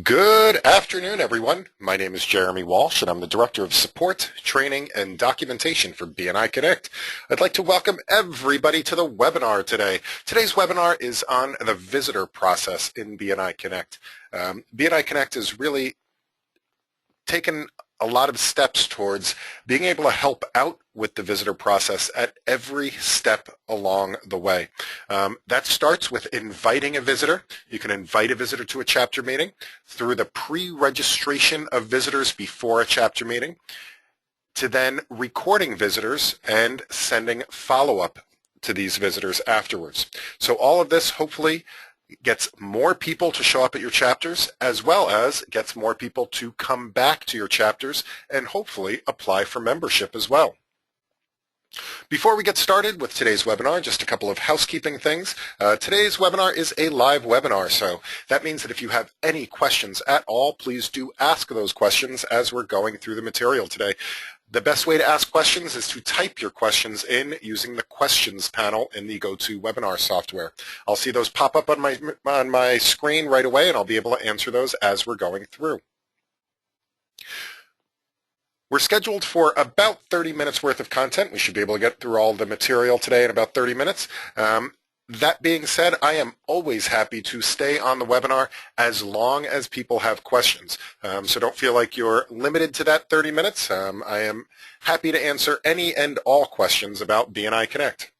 Good afternoon, everyone. My name is Jeremy Walsh, and I'm the Director of Support, Training, and Documentation for BNI Connect. I'd like to welcome everybody to the webinar today. Today's webinar is on the visitor process in BNI Connect. BNI Connect has really taken a lot of steps towards being able to help out with the visitor process at every step along the way. That starts with inviting a visitor. You can invite a visitor to a chapter meeting through the pre-registration of visitors before a chapter meeting, to then recording visitors and sending follow-up to these visitors afterwards. So all of this hopefully gets more people to show up at your chapters, as well as gets more people to come back to your chapters and hopefully apply for membership as well. Before we get started with today's webinar, just a couple of housekeeping things. Today's webinar is a live webinar, so that means that if you have any questions at all, please do ask those questions as we're going through the material today. The best way to ask questions is to type your questions in using the questions panel in the GoToWebinar software. I'll see those pop up on my screen right away, and I'll be able to answer those as we're going through. We're scheduled for about 30 minutes worth of content. We should be able to get through all the material today in about 30 minutes. That being said, I am always happy to stay on the webinar as long as people have questions. So don't feel like you're limited to that 30 minutes. I am happy to answer any and all questions about BNI Connect.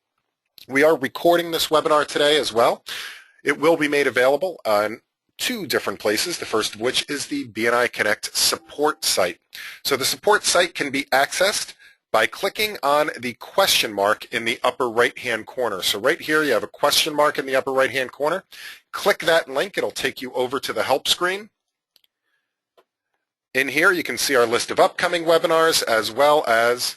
We are recording this webinar today as well. It will be made available on two different places, the first of which is the BNI Connect support site. So the support site can be accessed by clicking on the question mark in the upper right-hand corner. So right here you have a question mark in the upper right-hand corner. Click that link. It'll take you over to the help screen. In here you can see our list of upcoming webinars as well as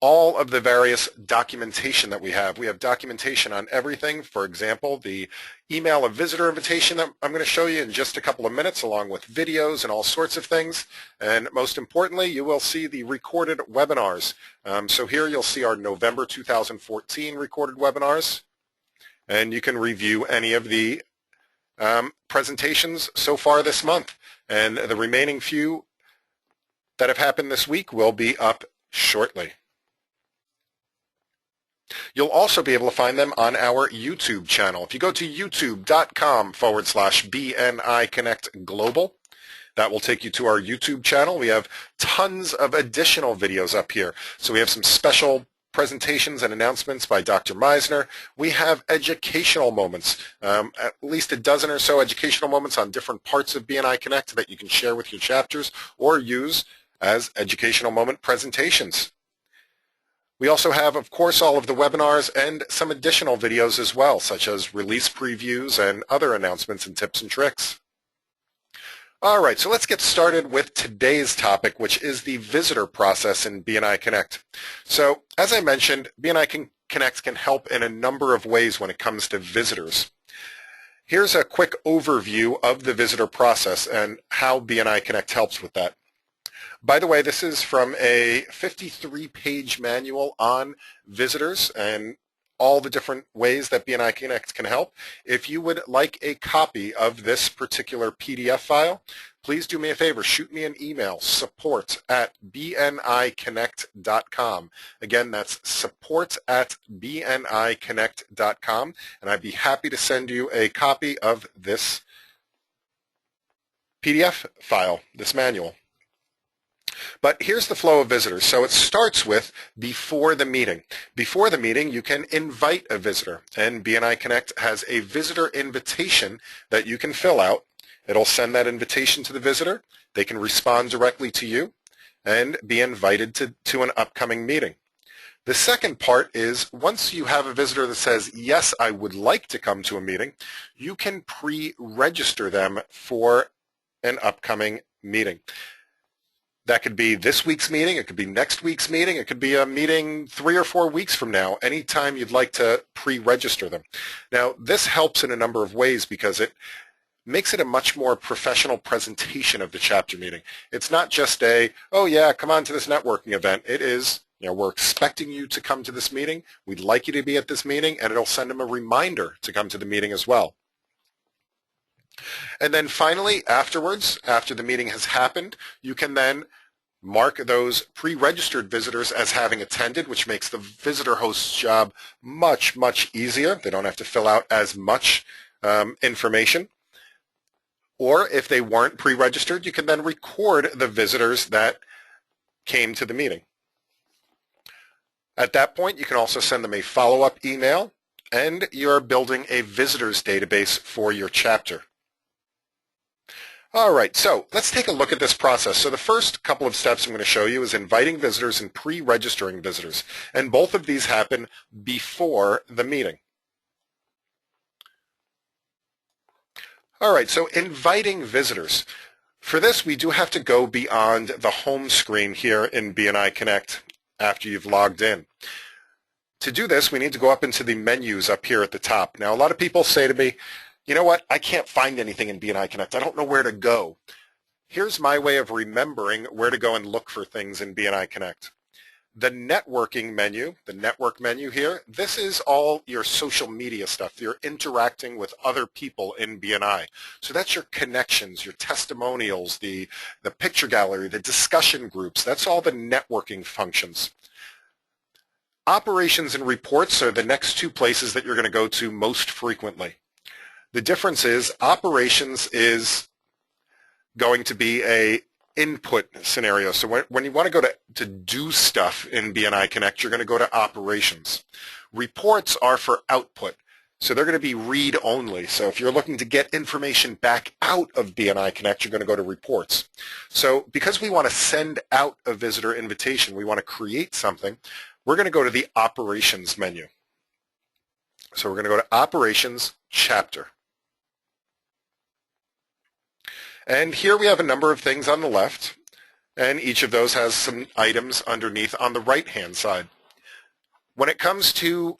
all of the various documentation that we have. We have documentation on everything. For example, the email a visitor invitation that I'm going to show you in just a couple of minutes, along with videos and all sorts of things. And most importantly, you will see the recorded webinars. So here you'll see our November 2014 recorded webinars, and you can review any of the presentations so far this month. And the remaining few that have happened this week will be up shortly. You'll also be able to find them on our YouTube channel. If you go to youtube.com/BNI Connect Global, that will take you to our YouTube channel. We have tons of additional videos up here. So we have some special presentations and announcements by Dr. Meisner. We have educational moments, at least a dozen or so educational moments on different parts of BNI Connect that you can share with your chapters or use as educational moment presentations. We also have, of course, all of the webinars and some additional videos as well, such as release previews and other announcements and tips and tricks. All right, so let's get started with today's topic, which is the visitor process in BNI Connect. So, as I mentioned, BNI Connect can help in a number of ways when it comes to visitors. Here's a quick overview of the visitor process and how BNI Connect helps with that. By the way, this is from a 53-page manual on visitors and all the different ways that BNI Connect can help. If you would like a copy of this particular PDF file, please do me a favor, shoot me an email, support@bniconnect.com. Again, that's support@bniconnect.com, and I'd be happy to send you a copy of this PDF file, this manual. But here's the flow of visitors. So it starts with before the meeting. Before the meeting, you can invite a visitor, and BNI Connect has a visitor invitation that you can fill out. It'll send that invitation to the visitor. They can respond directly to you and be invited to an upcoming meeting. The second part is once you have a visitor that says, yes, I would like to come to a meeting, you can pre-register them for an upcoming meeting. That could be this week's meeting, it could be next week's meeting, it could be a meeting 3 or 4 weeks from now, anytime you'd like to pre-register them. Now, this helps in a number of ways because it makes it a much more professional presentation of the chapter meeting. It's not just oh yeah, come on to this networking event. It is, we're expecting you to come to this meeting, we'd like you to be at this meeting, and it'll send them a reminder to come to the meeting as well. And then finally, afterwards, after the meeting has happened, you can then mark those pre-registered visitors as having attended, which makes the visitor host's job much, much easier. They don't have to fill out as much information. Or if they weren't pre-registered, you can then record the visitors that came to the meeting. At that point, you can also send them a follow-up email, and you're building a visitors database for your chapter. All right, so let's take a look at this process. So the first couple of steps I'm going to show you is inviting visitors and pre-registering visitors. And both of these happen before the meeting. All right, so inviting visitors. For this, we do have to go beyond the home screen here in BNI Connect after you've logged in. To do this, we need to go up into the menus up here at the top. Now, a lot of people say to me, you know what, I can't find anything in BNI Connect. I don't know where to go. Here's my way of remembering where to go and look for things in BNI Connect. The networking menu, the network menu here, this is all your social media stuff. You're interacting with other people in BNI. So that's your connections, your testimonials, the picture gallery, the discussion groups. That's all the networking functions. Operations and reports are the next two places that you're going to go to most frequently. The difference is operations is going to be a input scenario. So when you want to go to do stuff in BNI Connect, you're going to go to operations. Reports are for output. So they're going to be read only. So if you're looking to get information back out of BNI Connect, you're going to go to reports. So because we want to send out a visitor invitation, we want to create something, we're going to go to the operations menu. So we're going to go to operations chapter. And here we have a number of things on the left, and each of those has some items underneath on the right-hand side. When it comes to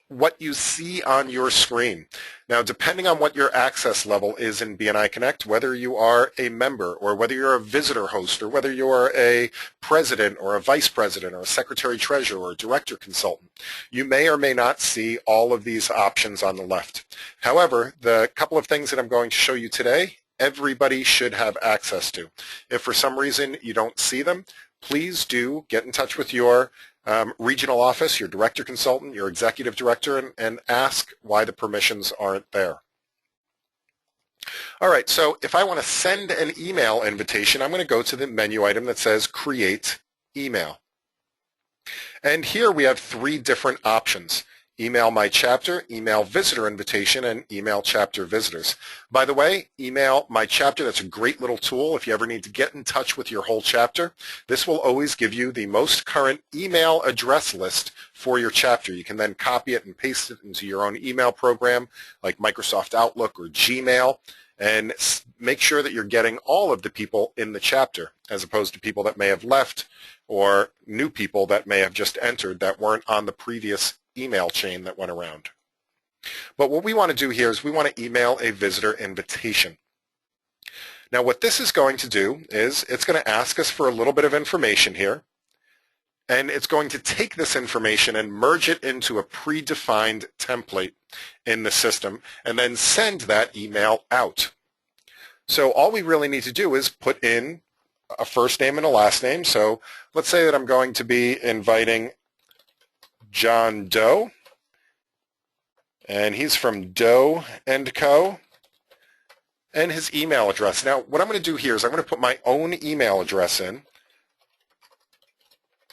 what you see on your screen, now depending on what your access level is in BNI Connect, whether you are a member or whether you're a visitor host or whether you are a president or a vice president or a secretary treasurer or a director consultant, you may or may not see all of these options on the left. However, the couple of things that I'm going to show you today, everybody should have access to. If for some reason you don't see them, please do get in touch with your regional office, your director consultant, your executive director, and ask why the permissions aren't there. All right, so if I want to send an email invitation, I'm going to go to the menu item that says Create Email. And here we have three different options. Email my chapter, email visitor invitation, and email chapter visitors. By the way, email my chapter, that's a great little tool if you ever need to get in touch with your whole chapter. This will always give you the most current email address list for your chapter. You can then copy it and paste it into your own email program like Microsoft Outlook or Gmail, and make sure that you're getting all of the people in the chapter as opposed to people that may have left or new people that may have just entered that weren't on the previous email chain that went around. But what we want to do here is we want to email a visitor invitation. Now what this is going to do is it's going to ask us for a little bit of information here, and it's going to take this information and merge it into a predefined template in the system and then send that email out. So all we really need to do is put in a first name and a last name. So let's say that I'm going to be inviting John Doe, and he's from Doe & Co., and his email address. Now, what I'm going to do here is I'm going to put my own email address in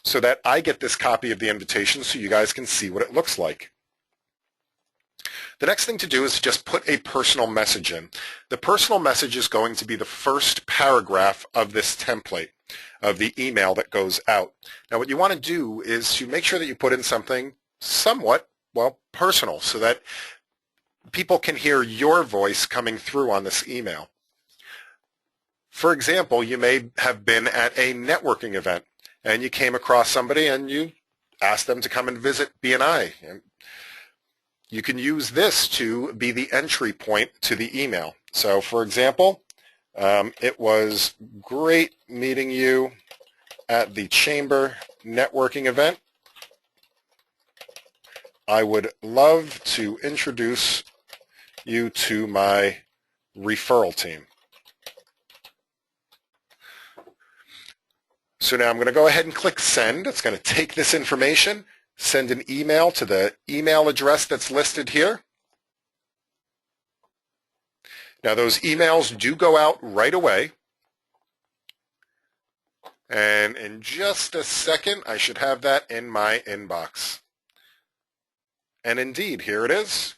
so that I get this copy of the invitation so you guys can see what it looks like. The next thing to do is just put a personal message in. The personal message is going to be the first paragraph of this template of the email that goes out. Now what you want to do is to make sure that you put in something somewhat, well, personal so that people can hear your voice coming through on this email. For example, you may have been at a networking event and you came across somebody and you asked them to come and visit BNI. And you can use this to be the entry point to the email. So for example, it was great meeting you at the Chamber networking event. I would love to introduce you to my referral team. So now I'm going to go ahead and click send. It's going to take this information, send an email to the email address that's listed here. Now those emails do go out right away. And in just a second, I should have that in my inbox. And indeed, here it is.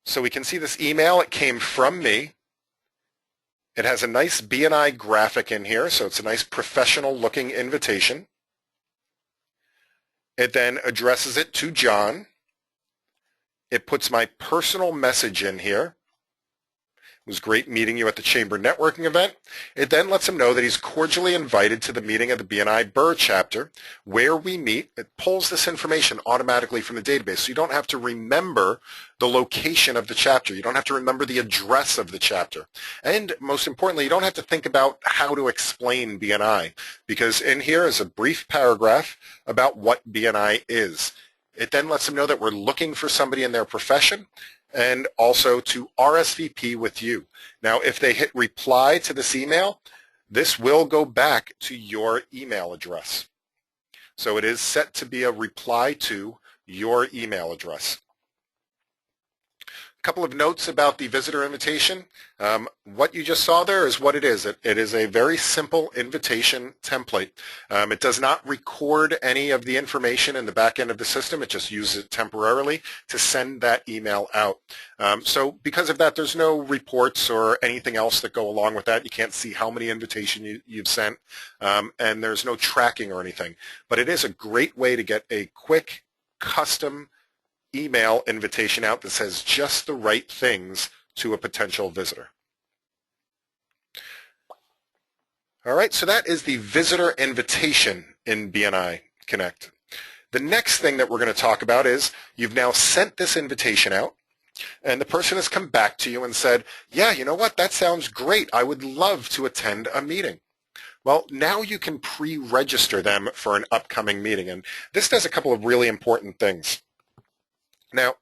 So we can see this email. It came from me. It has a nice BNI graphic in here, so it's a nice professional-looking invitation. It then addresses it to John. It puts my personal message in here. It was great meeting you at the Chamber Networking event. It then lets him know that he's cordially invited to the meeting of the BNI Burr chapter where we meet. It pulls this information automatically from the database, so you don't have to remember the location of the chapter. You don't have to remember the address of the chapter. And most importantly, you don't have to think about how to explain BNI, because in here is a brief paragraph about what BNI is. It then lets them know that we're looking for somebody in their profession, and also to RSVP with you. Now, if they hit reply to this email, this will go back to your email address. So it is set to be a reply to your email address. A couple of notes about the visitor invitation. What you just saw there is what it is. It is a very simple invitation template. It does not record any of the information in the back end of the system. It just uses it temporarily to send that email out. So because of that, there's no reports or anything else that go along with that. You can't see how many invitations you've sent, and there's no tracking or anything. But it is a great way to get a quick, custom email invitation out that says just the right things to a potential visitor. All right, so that is the visitor invitation in BNI Connect. The next thing that we're going to talk about is you've now sent this invitation out, and the person has come back to you and said, yeah, you know what, that sounds great. I would love to attend a meeting. Well, now you can pre-register them for an upcoming meeting, and this does a couple of really important things. Now,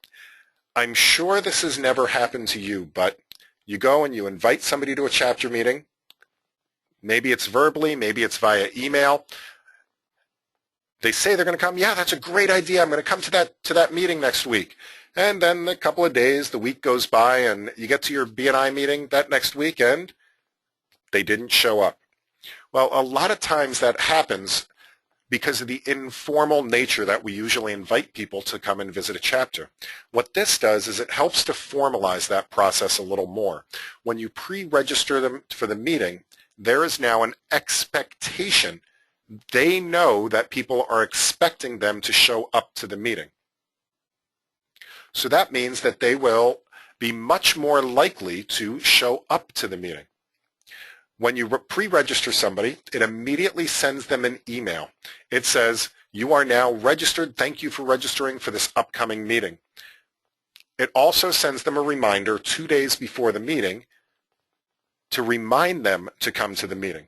I'm sure this has never happened to you, but you go and you invite somebody to a chapter meeting. Maybe it's verbally, maybe it's via email. They say they're going to come. Yeah, that's a great idea. I'm going to come to that meeting next week. And then a couple of days, the week goes by, and you get to your BNI meeting that next week, and they didn't show up. Well, a lot of times that happens because of the informal nature that we usually invite people to come and visit a chapter. What this does is it helps to formalize that process a little more. When you pre-register them for the meeting, there is now an expectation. They know that people are expecting them to show up to the meeting. So that means that they will be much more likely to show up to the meeting. When you pre-register somebody, it immediately sends them an email. It says, you are now registered. Thank you for registering for this upcoming meeting. It also sends them a reminder 2 days before the meeting to remind them to come to the meeting.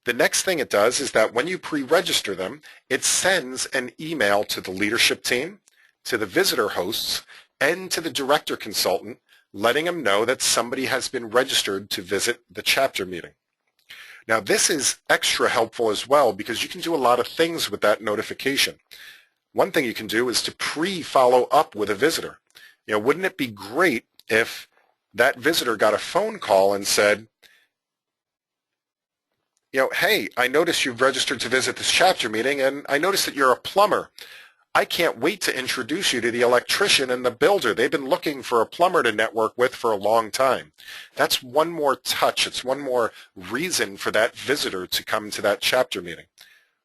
The next thing it does is that when you pre-register them, it sends an email to the leadership team, to the visitor hosts, and to the director consultant, letting them know that somebody has been registered to visit the chapter meeting. Now, this is extra helpful as well because you can do a lot of things with that notification. One thing you can do is to pre-follow up with a visitor. You know, wouldn't it be great if that visitor got a phone call and said, you know, hey, I noticed you've registered to visit this chapter meeting, and I noticed that you're a plumber. I can't wait to introduce you to the electrician and the builder. They've been looking for a plumber to network with for a long time. That's one more touch. It's one more reason for that visitor to come to that chapter meeting.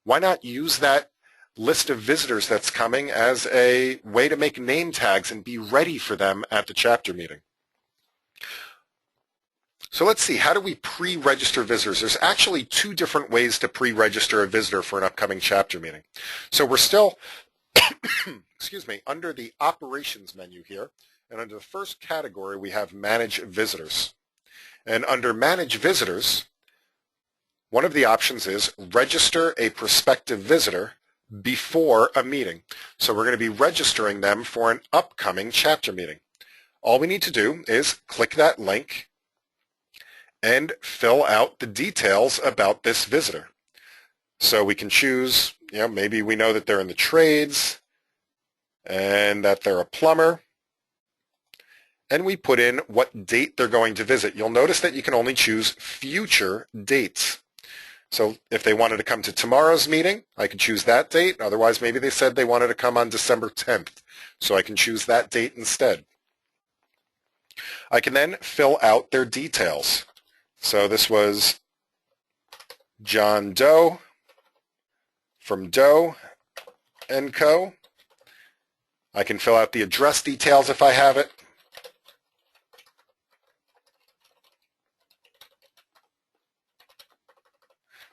Why not use that list of visitors that's coming as a way to make name tags and be ready for them at the chapter meeting? So let's see, how do we pre-register visitors? There's actually 2 different ways to pre-register a visitor for an upcoming chapter meeting. So we're still excuse me, under the operations menu here, and under the first category we have manage visitors. And under manage visitors, one of the options is register a prospective visitor before a meeting. So we're going to be registering them for an upcoming chapter meeting. all we need to do is click that link and fill out the details about this visitor. So we can choose, maybe we know that they're in the trades and that they're a plumber. And we put in what date they're going to visit. You'll notice that you can only choose future dates. So if they wanted to come to tomorrow's meeting, I could choose that date. Otherwise, maybe they said they wanted to come on December 10th. So I can choose that date instead. I can then fill out their details. So this was John Doe from Doe & Co. I can fill out the address details if I have it.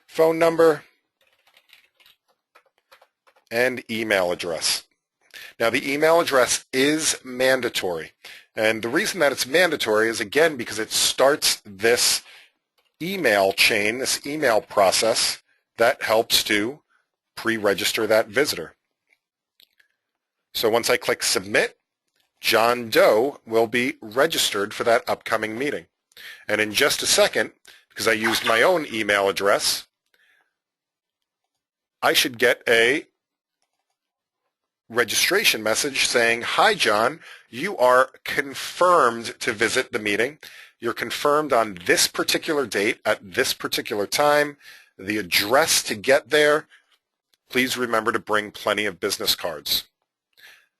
Phone number and email address. Now the email address is mandatory. And the reason that it's mandatory is, again, because it starts this email chain, this email process that helps to pre-register that visitor. So once I click submit, John Doe will be registered for that upcoming meeting. And in just a second, because I used my own email address, I should get a registration message saying, "Hi, John, you are confirmed to visit the meeting. You're confirmed on this particular date at this particular time. The address to get there, please remember to bring plenty of business cards."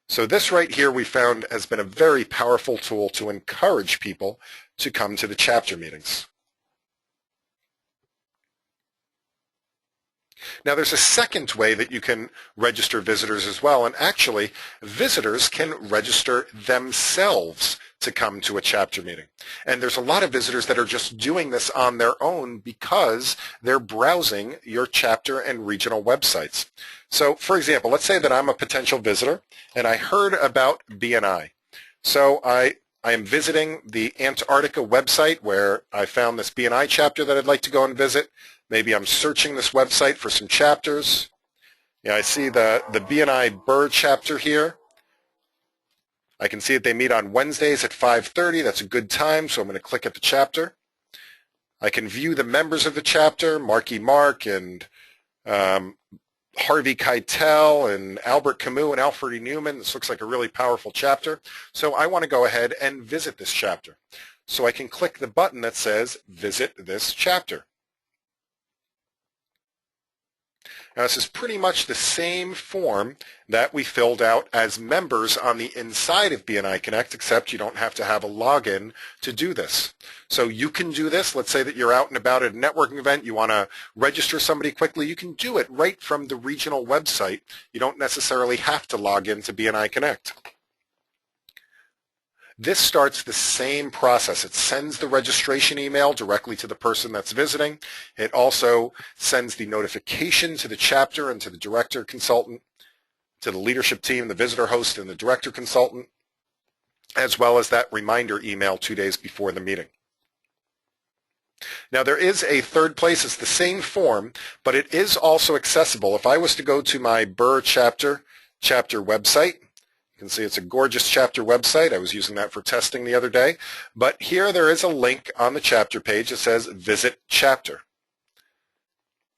So this right here we found has been a very powerful tool to encourage people to come to the chapter meetings. Now there's a second way that you can register visitors as well, and actually visitors can register themselves to come to a chapter meeting. And there's a lot of visitors that are just doing this on their own because they're browsing your chapter and regional websites. So for example, let's say that I'm a potential visitor and I heard about BNI. So I am visiting the Antarctica website where I found this BNI chapter that I'd like to go and visit. Maybe I'm searching this website for some chapters. I see the BNI Burr chapter here. I can see that they meet on Wednesdays at 5:30. That's a good time, so I'm going to click at the chapter. I can view the members of the chapter, Marky Mark and Harvey Keitel and Albert Camus and Alfred E. Newman. This looks like a really powerful chapter. So I want to go ahead and visit this chapter. So I can click the button that says Visit this chapter. Now this is pretty much the same form that we filled out as members on the inside of BNI Connect, except you don't have to have a login to do this. So you can do this. Let's say that you're out and about at a networking event, you want to register somebody quickly, you can do it right from the regional website. You don't necessarily have to log into BNI Connect. This starts the same process. It sends the registration email directly to the person that's visiting. It also sends the notification to the chapter and to the director consultant, to the leadership team, the visitor host, and the director consultant, as well as that reminder email 2 days before the meeting. Now there is a third place. It's the same form, but it is also accessible. If I was to go to my Burr chapter website, you can see it's a gorgeous chapter website. I was using that for testing the other day. But here there is a link on the chapter page that says Visit Chapter.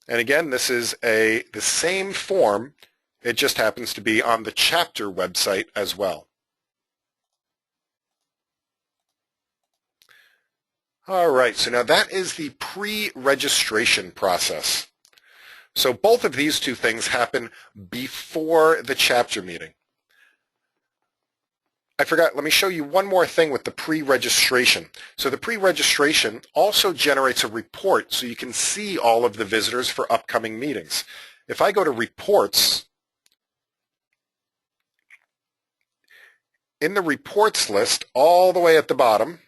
And again, this is the same form. It just happens to be on the chapter website as well. All right, so now that is the pre-registration process. So both of these two things happen before the chapter meeting. I forgot, let me show you one more thing with the pre-registration. So the pre-registration also generates a report so you can see all of the visitors for upcoming meetings. If I go to reports, in the reports list all the way at the bottom,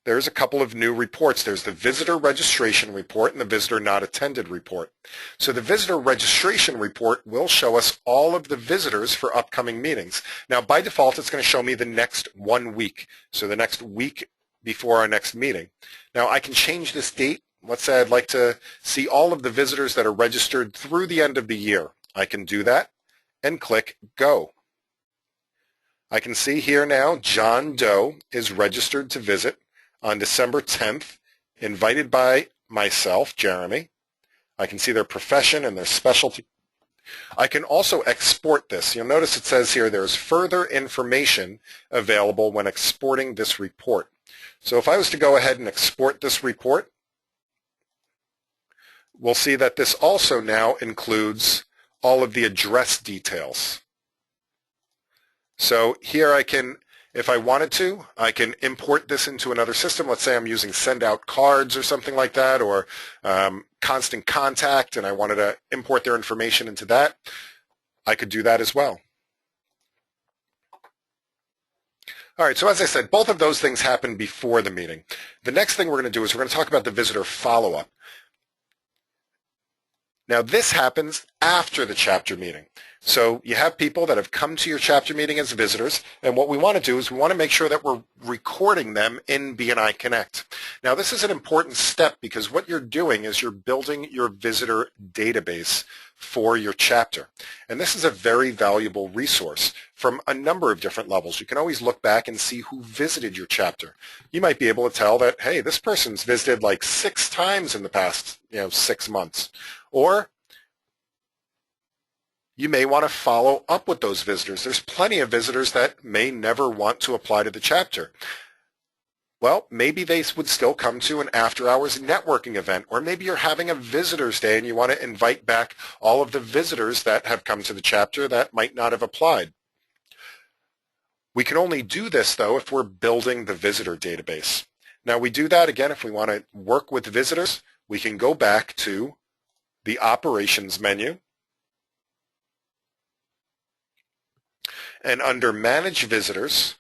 there's a couple of new reports. There's the visitor registration report and the visitor not attended report. So the visitor registration report will show us all of the visitors for upcoming meetings. Now by default it's going to show me the next 1 week, so the next week before our next meeting. Now I can change this date. Let's say I'd like to see all of the visitors that are registered through the end of the year. I can do that and click Go. I can see here now John Doe is registered to visit on December 10th, invited by myself, Jeremy. I can see their profession and their specialty. I can also export this. You'll notice it says here there's further information available when exporting this report. So if I was to go ahead and export this report, we'll see that this also now includes all of the address details. So here I can, if I wanted to, I can import this into another system. Let's say I'm using send out cards or something like that, or constant contact, and I wanted to import their information into that. I could do that as well. All right, so as I said, both of those things happen before the meeting. The next thing we're going to do is we're going to talk about the visitor follow-up. Now, this happens after the chapter meeting. So you have people that have come to your chapter meeting as visitors, and what we want to do is we want to make sure that we're recording them in BNI Connect. Now, this is an important step because what you're doing is you're building your visitor database for your chapter. And this is a very valuable resource from a number of different levels. You can always look back and see who visited your chapter. You might be able to tell that, hey, this person's visited like 6 times in the past 6 months. Or you may want to follow up with those visitors. There's plenty of visitors that may never want to apply to the chapter. Well, maybe they would still come to an after-hours networking event, or maybe you're having a visitors day and you want to invite back all of the visitors that have come to the chapter that might not have applied. We can only do this, though, if we're building the visitor database. Now, we do that, again, if we want to work with visitors, we can go back to the Operations menu, and under Manage Visitors,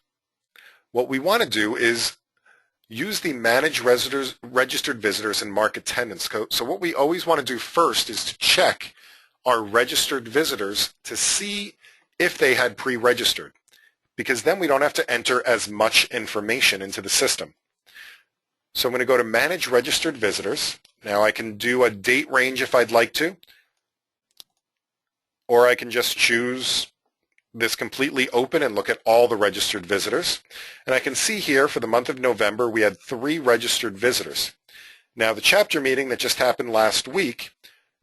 what we want to do is use the Manage Registered Visitors and Mark Attendance code. So what we always want to do first is to check our registered visitors to see if they had pre-registered, because then we don't have to enter as much information into the system. So I'm going to go to Manage Registered Visitors. Now I can do a date range if I'd like to, or I can just choose this completely open and look at all the registered visitors. And I can see here for the month of November we had 3 registered visitors. Now the chapter meeting that just happened last week,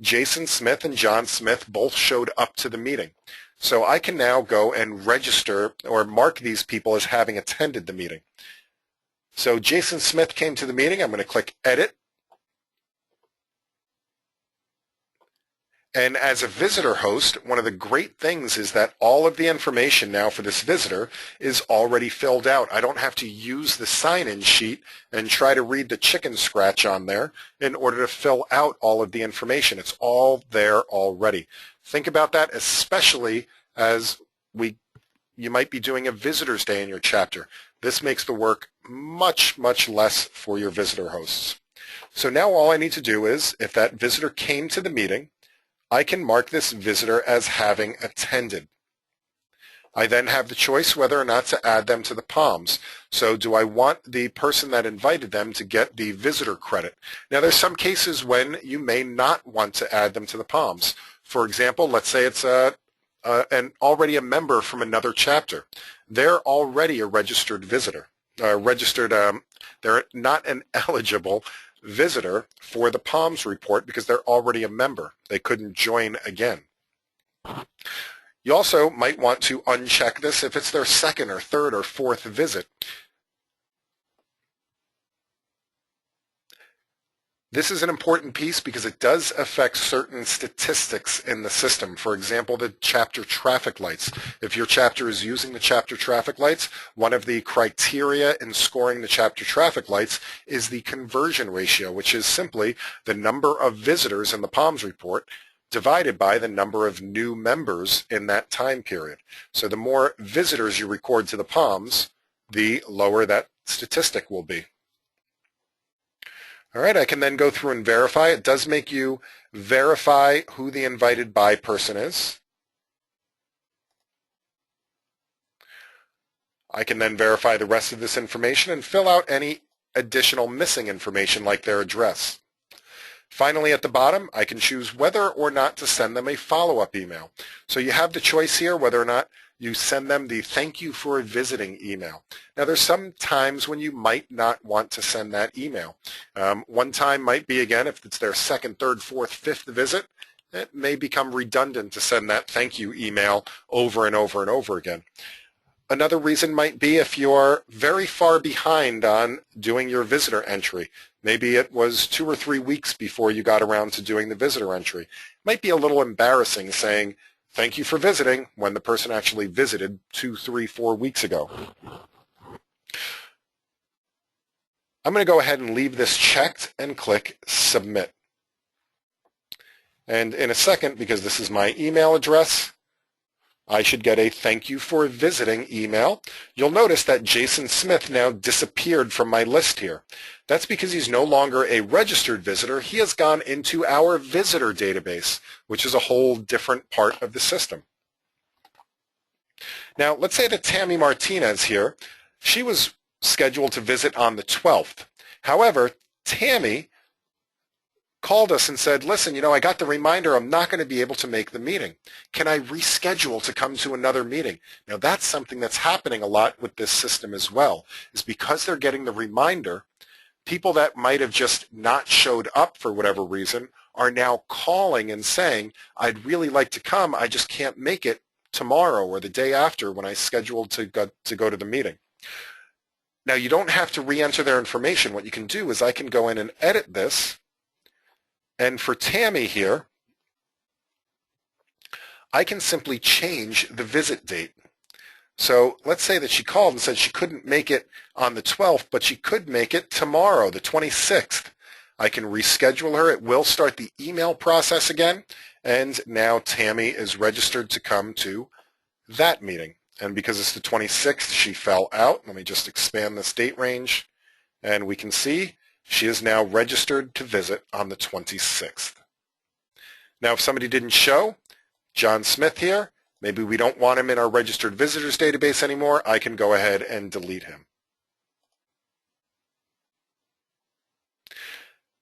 Jason Smith and John Smith both showed up to the meeting. So I can now go and register or mark these people as having attended the meeting. So Jason Smith came to the meeting. I'm going to click Edit. And as a visitor host, one of the great things is that all of the information now for this visitor is already filled out. I don't have to use the sign-in sheet and try to read the chicken scratch on there in order to fill out all of the information. It's all there already. Think about that, especially as you might be doing a visitor's day in your chapter. This makes the work much, much less for your visitor hosts. So now all I need to do is, if that visitor came to the meeting, I can mark this visitor as having attended. I then have the choice whether or not to add them to the POMs. So do I want the person that invited them to get the visitor credit? Now there's some cases when you may not want to add them to the POMs. For example, let's say it's already a member from another chapter. They're already a registered visitor. They're not an eligible visitor for the POMS report because they're already a member. They couldn't join again. You also might want to uncheck this if it's their second or third or fourth visit. This is an important piece because it does affect certain statistics in the system. For example, the chapter traffic lights. If your chapter is using the chapter traffic lights, one of the criteria in scoring the chapter traffic lights is the conversion ratio, which is simply the number of visitors in the POMS report divided by the number of new members in that time period. So the more visitors you record to the POMS, the lower that statistic will be. All right, I can then go through and verify. It does make you verify who the invited by person is. I can then verify the rest of this information and fill out any additional missing information like their address. Finally, at the bottom, I can choose whether or not to send them a follow-up email. So you have the choice here whether or not you send them the thank you for visiting email. Now there's some times when you might not want to send that email. One time might be, again, if it's their second, third, fourth, fifth visit, it may become redundant to send that thank you email over and over and over again. Another reason might be if you're very far behind on doing your visitor entry. Maybe it was 2 or 3 weeks before you got around to doing the visitor entry. It might be a little embarrassing saying, thank you for visiting, when the person actually visited 2, 3, 4 weeks ago. I'm going to go ahead and leave this checked and click Submit. And in a second, because this is my email address, I should get a thank you for visiting email. You'll notice that Jason Smith now disappeared from my list here. That's because he's no longer a registered visitor. He has gone into our visitor database, which is a whole different part of the system. Now, let's say that Tammy Martinez here, she was scheduled to visit on the 12th. However, Tammy called us and said, listen, I got the reminder I'm not going to be able to make the meeting. Can I reschedule to come to another meeting? Now, that's something that's happening a lot with this system as well, is because they're getting the reminder, people that might have just not showed up for whatever reason are now calling and saying, I'd really like to come, I just can't make it tomorrow or the day after when I scheduled to go to the meeting. Now, you don't have to re-enter their information. What you can do is I can go in and edit this, and for Tammy here, I can simply change the visit date. So let's say that she called and said she couldn't make it on the 12th, but she could make it tomorrow, the 26th. I can reschedule her. It will start the email process again, and now Tammy is registered to come to that meeting. And because it's the 26th, she fell out. Let me just expand this date range, and we can see she is now registered to visit on the 26th. Now, if somebody didn't show, John Smith here, maybe we don't want him in our registered visitors database anymore, I can go ahead and delete him.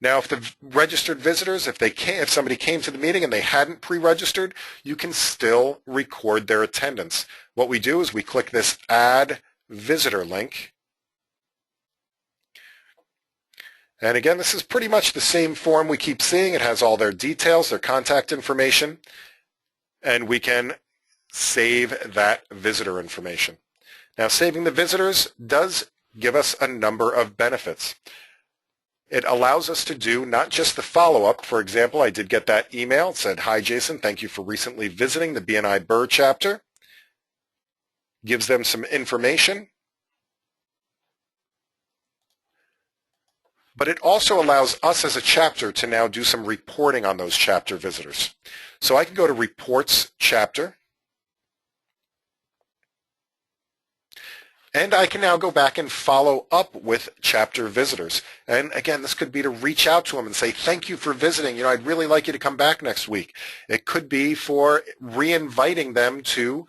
Now, if the registered visitors, if somebody came to the meeting and they hadn't pre-registered, you can still record their attendance. What we do is we click this Add Visitor link. And again, this is pretty much the same form we keep seeing. It has all their details, their contact information, and we can save that visitor information. Now, saving the visitors does give us a number of benefits. It allows us to do not just the follow-up. For example, I did get that email. It said, hi, Jason, thank you for recently visiting the BNI Burr chapter. Gives them some information. But it also allows us as a chapter to now do some reporting on those chapter visitors. So I can go to Reports Chapter, and I can now go back and follow up with chapter visitors. And again, this could be to reach out to them and say, thank you for visiting. I'd really like you to come back next week. It could be for re-inviting them to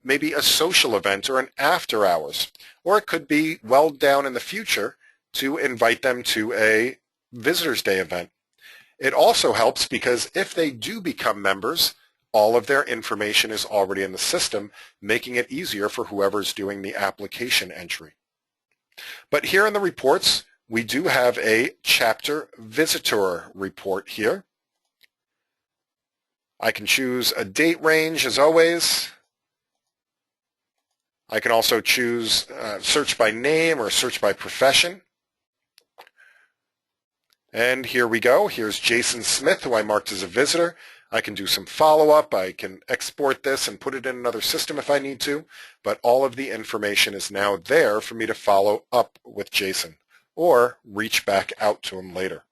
maybe a social event or an after hours. Or it could be well down in the future to invite them to a Visitors Day event. It also helps because if they do become members, all of their information is already in the system, making it easier for whoever's doing the application entry. But here in the reports, we do have a chapter visitor report here. I can choose a date range as always. I can also choose search by name or search by profession. And here we go. Here's Jason Smith, who I marked as a visitor. I can do some follow-up. I can export this and put it in another system if I need to. But all of the information is now there for me to follow up with Jason or reach back out to him later.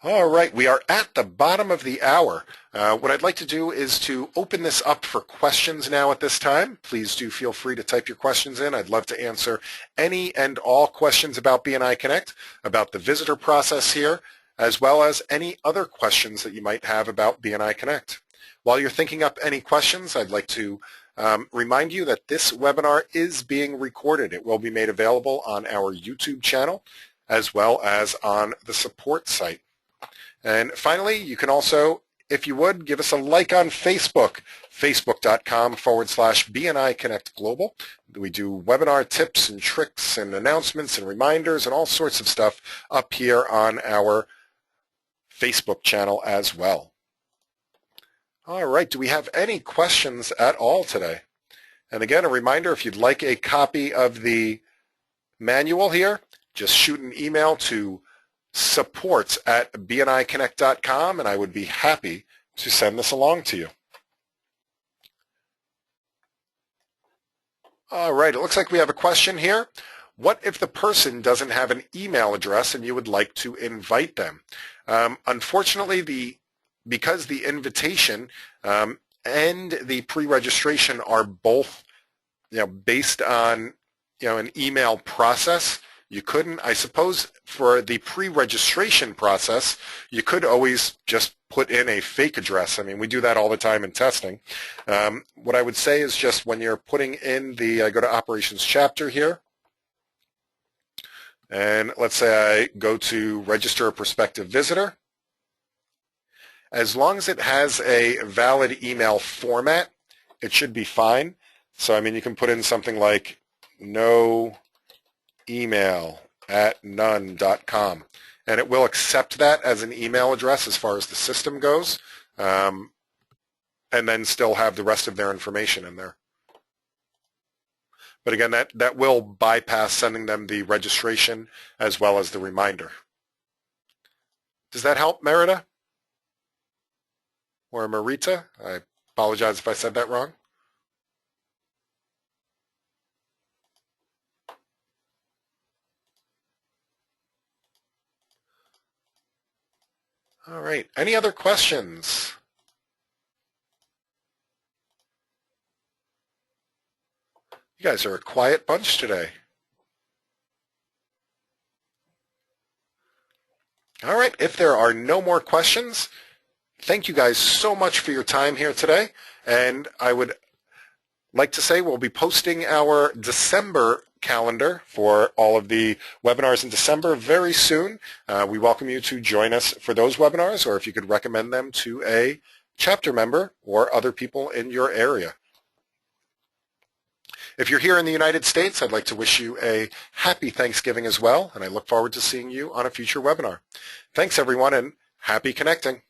All right, we are at the bottom of the hour. What I'd like to do is to open this up for questions now at this time. Please do feel free to type your questions in. I'd love to answer any and all questions about BNI Connect, about the visitor process here, as well as any other questions that you might have about BNI Connect. While you're thinking up any questions, I'd like to remind you that this webinar is being recorded. It will be made available on our YouTube channel as well as on the support site. And finally, you can also If you would, give us a like on Facebook, facebook.com/BNI Connect Global. We do webinar tips and tricks and announcements and reminders and all sorts of stuff up here on our Facebook channel as well. All right, do we have any questions at all today? And again, a reminder, if you'd like a copy of the manual here, just shoot an email to support@bniconnect.com and I would be happy to send this along to you. All right, it looks like we have a question here. What if the person doesn't have an email address and you would like to invite them? Unfortunately, because the invitation and the pre-registration are both based on an email process, you couldn't, I suppose, for the pre-registration process, you could always just put in a fake address. I mean, we do that all the time in testing. What I would say is just when you're putting in the, go to Operations Chapter here, and let's say I go to Register a Prospective Visitor. As long as it has a valid email format, it should be fine. So, I mean, you can put in something like no email@none.com, and it will accept that as an email address as far as the system goes, and then still have the rest of their information in there. But again, that will bypass sending them the registration as well as the reminder. Does that help, Merida? Or Marita? I apologize if I said that wrong. All right. Any other questions? You guys are a quiet bunch today. All right. If there are no more questions, thank you guys so much for your time here today. And I would like to say we'll be posting our December calendar for all of the webinars in December very soon. We welcome you to join us for those webinars, or if you could recommend them to a chapter member or other people in your area. If you're here in the United States, I'd like to wish you a happy Thanksgiving as well, and I look forward to seeing you on a future webinar. Thanks, everyone, and happy connecting.